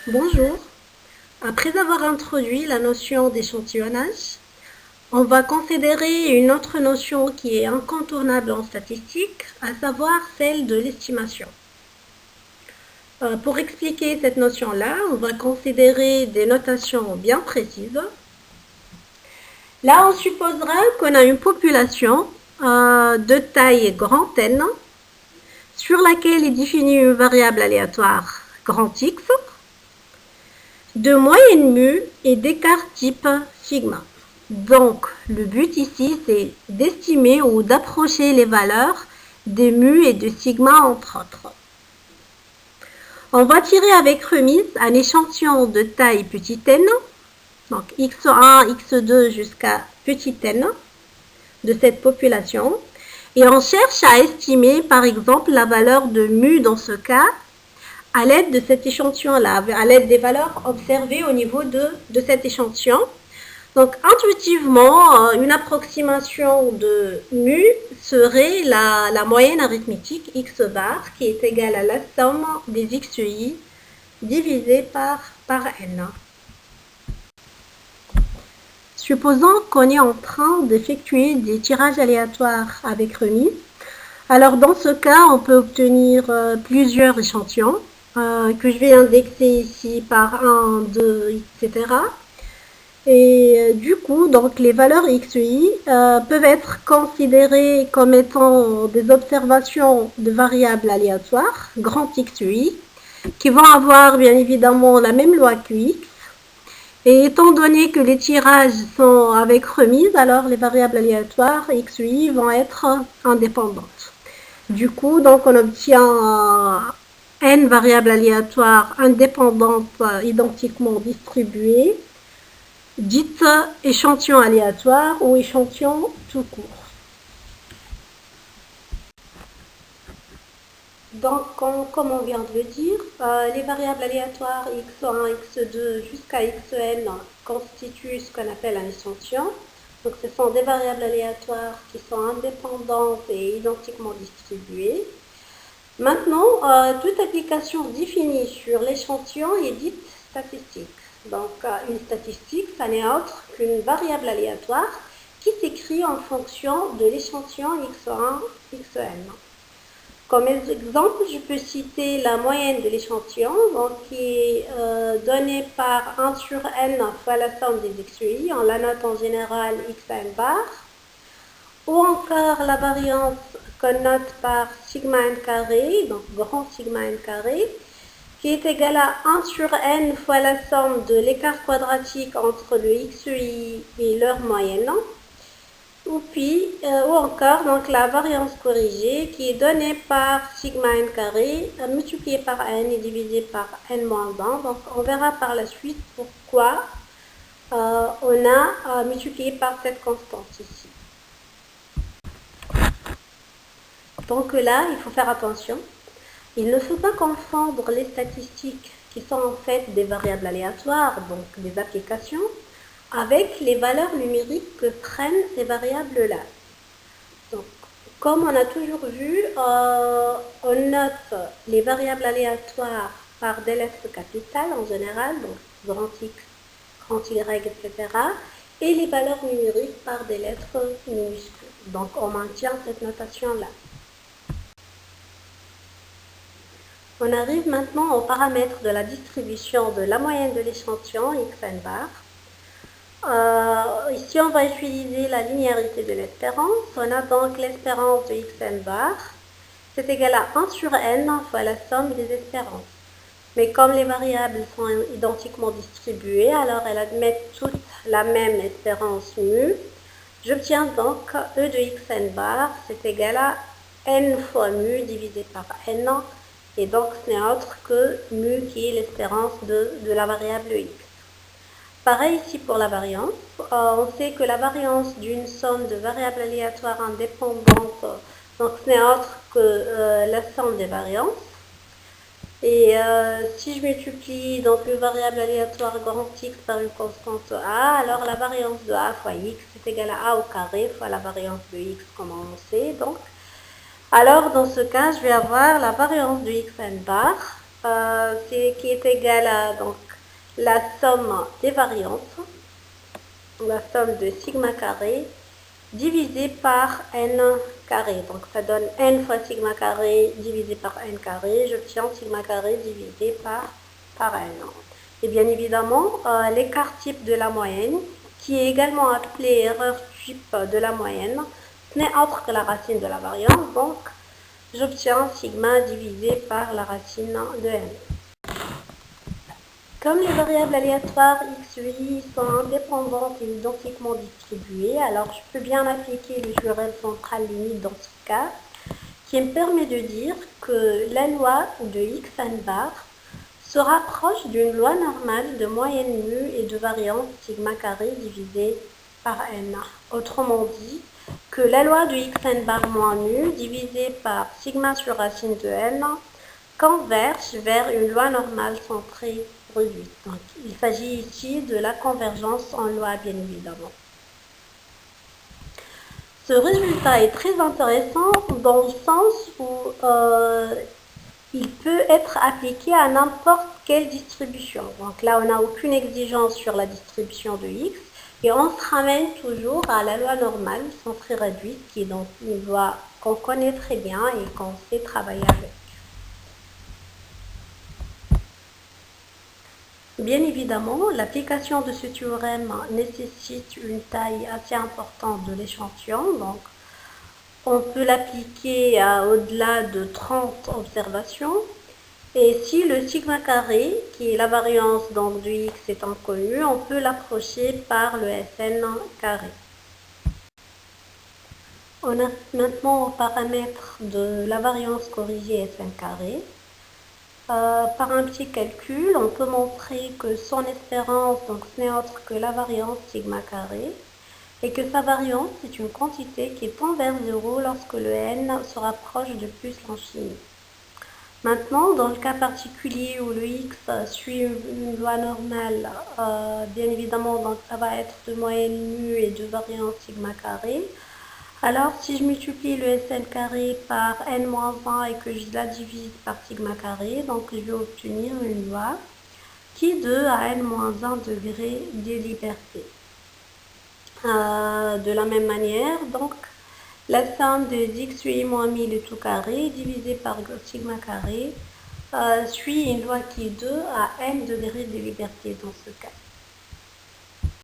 Bonjour. Après avoir introduit la notion d'échantillonnage, on va considérer une autre notion qui est incontournable en statistique, à savoir celle de l'estimation. Pour expliquer cette notion-là, on va considérer des notations bien précises. Là, on supposera qu'on a une population de taille grand N sur laquelle est définie une variable aléatoire grand X de moyenne mu et d'écart type sigma. Donc, le but ici, c'est d'estimer ou d'approcher les valeurs de mu et de sigma entre autres. On va tirer avec remise un échantillon de taille petit n, donc x1, x2 jusqu'à petit n de cette population. Et on cherche à estimer, par exemple, la valeur de mu dans ce cas à l'aide de cet échantillon-là, à l'aide des valeurs observées au niveau de cet échantillon. Donc, intuitivement, une approximation de mu serait la moyenne arithmétique x bar, qui est égale à la somme des xi divisé par n. Supposons qu'on est en train d'effectuer des tirages aléatoires avec remise. Alors, dans ce cas, on peut obtenir plusieurs échantillons que je vais indexer ici par 1, 2, etc. Et du coup, donc, les valeurs xi peuvent être considérées comme étant des observations de variables aléatoires, grand xi, qui vont avoir bien évidemment la même loi que x. Et étant donné que les tirages sont avec remise, alors les variables aléatoires xi vont être indépendantes. Du coup, donc, on obtient n variables aléatoires indépendantes identiquement distribuées, dites échantillon aléatoire ou échantillon tout court. Donc, comme on vient de le dire, les variables aléatoires x1, x2 jusqu'à xn constituent ce qu'on appelle un échantillon. Donc, ce sont des variables aléatoires qui sont indépendantes et identiquement distribuées. Maintenant, toute application définie sur l'échantillon est dite statistique. Donc, une statistique, ça n'est autre qu'une variable aléatoire qui s'écrit en fonction de l'échantillon x1, xn. Comme exemple, je peux citer la moyenne de l'échantillon, qui est donnée par 1 sur n fois la somme des xi, on la note en général xn bar, ou encore la variance qu'on note par sigma n carré, donc grand sigma n carré, qui est égal à 1 sur n fois la somme de l'écart quadratique entre le xi et leur moyenne, ou encore donc, la variance corrigée qui est donnée par sigma n carré multiplié par n et divisé par n moins 1. Donc on verra par la suite pourquoi on a multiplié par cette constante ici. Donc là, il faut faire attention. Il ne faut pas confondre les statistiques qui sont en fait des variables aléatoires, donc des applications, avec les valeurs numériques que prennent ces variables-là. Donc, comme on a toujours vu, on note les variables aléatoires par des lettres capitales en général, donc grand X, grand Y, etc. Et les valeurs numériques par des lettres minuscules. Donc, on maintient cette notation-là. On arrive maintenant aux paramètres de la distribution de la moyenne de l'échantillon xn bar. Ici, on va utiliser la linéarité de l'espérance. On a donc l'espérance de xn bar. C'est égal à 1 sur n fois la somme des espérances. Mais comme les variables sont identiquement distribuées, alors elles admettent toutes la même espérance mu. J'obtiens donc E de xn bar, c'est égal à n fois mu divisé par n. Et donc, ce n'est autre que mu qui est l'espérance de la variable x. Pareil ici pour la variance. On sait que la variance d'une somme de variables aléatoires indépendantes, donc ce n'est autre que la somme des variances. Et si je multiplie donc une variable aléatoire grand X par une constante A, alors la variance de A fois X est égale à A au carré fois la variance de X comme on le sait. Donc, alors dans ce cas, je vais avoir la variance de xn bar qui est égal à donc, la somme des variances, la somme de sigma carré, divisé par n carré. Donc ça donne n fois sigma carré divisé par n carré. J'obtiens sigma carré divisé par n. Et bien évidemment, l'écart type de la moyenne, qui est également appelé erreur type de la moyenne, n'est autre que la racine de la variance. Donc j'obtiens sigma divisé par la racine de n. Comme les variables aléatoires x et y sont indépendantes et identiquement distribuées, alors je peux bien appliquer le théorème central limite dans ce cas, qui me permet de dire que la loi de x n bar se rapproche d'une loi normale de moyenne mu et de variance sigma carré divisé par n. Autrement dit, que la loi de x n bar moins mu divisé par sigma sur racine de n converge vers une loi normale centrée réduite. Donc, il s'agit ici de la convergence en loi, bien évidemment. Ce résultat est très intéressant dans le sens où il peut être appliqué à n'importe quelle distribution. Donc là, on n'a aucune exigence sur la distribution de x et on se ramène toujours à la loi normale centrée réduite, qui est donc une loi qu'on connaît très bien et qu'on sait travailler avec. Bien évidemment, l'application de ce théorème nécessite une taille assez importante de l'échantillon, donc on peut l'appliquer au-delà de 30 observations. Et si le sigma carré, qui est la variance donc de x, est inconnu, on peut l'approcher par le Sn carré. On a maintenant au paramètre de la variance corrigée Sn carré. Par un petit calcul, on peut montrer que son espérance, donc ce n'est autre que la variance sigma carré, et que sa variance est une quantité qui tend vers 0 lorsque le n se rapproche de plus l'infini. Maintenant, dans le cas particulier où le x suit une loi normale, bien évidemment, donc ça va être de moyenne mu et de variance sigma carré. Alors, si je multiplie le Sn carré par n-1 et que je la divise par sigma carré, donc je vais obtenir une loi qui est de à n-1 degré de liberté. De la même manière, donc, la somme de x suit moins 1000 et tout carré divisé par sigma carré suit une loi qui est 2 à n degré de liberté dans ce cas.